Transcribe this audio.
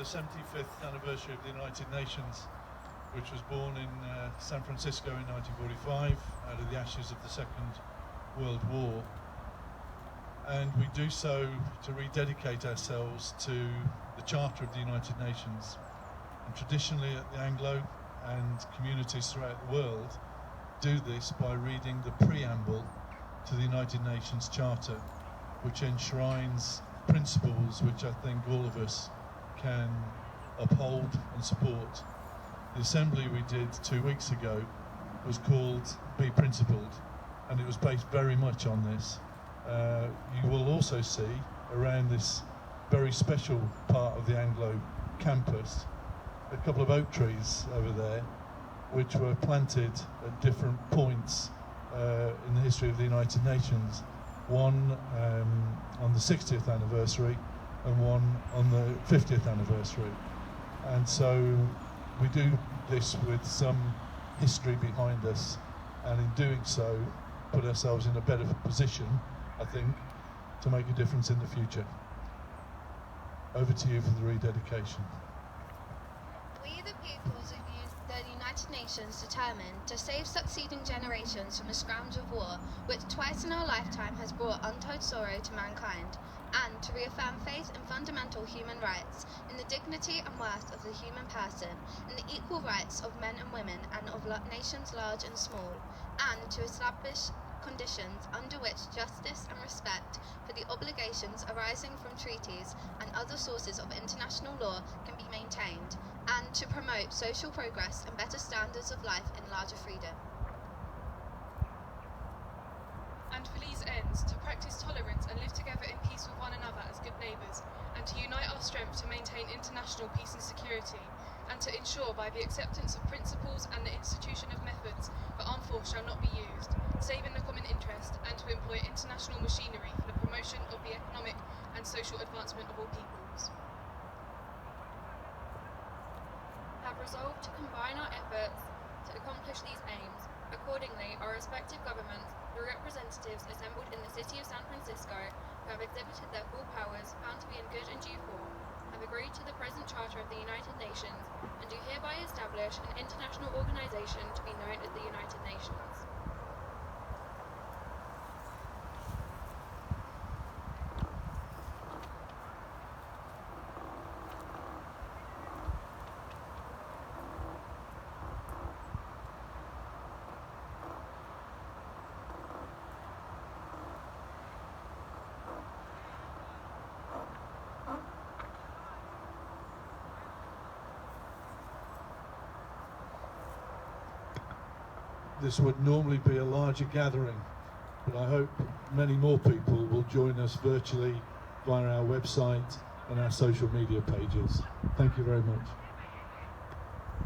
the 75th anniversary of the United Nations, which was born in San Francisco in 1945 out of the ashes of the Second World War. And we do so to rededicate ourselves to the Charter of the United Nations. And traditionally at the Anglo and communities throughout the world do this by reading the preamble to the United Nations Charter, which enshrines principles which I think all of us can uphold and support. The assembly we did 2 weeks ago was called Be Principled, and it was based very much on this. You will also see around this very special part of the Anglo campus a couple of oak trees over there, which were planted at different points in the history of the United Nations. One on the 60th anniversary and one on the 50th anniversary. And so we do this with some history behind us, and in doing so put ourselves in a better position, I think, to make a difference in the future. Over to you for the rededication. We, the peoples of the United Nations, determined to save succeeding generations from a scourge of war, which twice in our lifetime has brought untold sorrow to mankind, and to reaffirm faith in fundamental human rights, in the dignity and worth of the human person, in the equal rights of men and women and of nations large and small, and to establish conditions under which justice and respect for the obligations arising from treaties and other sources of international law can be maintained, and to promote social progress and better standards of life in larger freedom. And for these ends, to practice tolerance and live together in peace with one another as good neighbours, and to unite our strength to maintain international peace and security, and to ensure by the acceptance of principles and the institution of methods that armed force shall not be used, save in the common interest, and to employ international machinery for the promotion of the economic and social advancement of all peoples. Have resolved to combine our efforts to accomplish these aims. Accordingly, our respective governments, the representatives assembled in the city of San Francisco, who have exhibited their full powers, found to be in good and due form, have agreed to the present Charter of the United Nations, and do hereby establish an international organization to be known as the United Nations. This would normally be a larger gathering, but I hope many more people will join us virtually via our website and our social media pages. Thank you very much.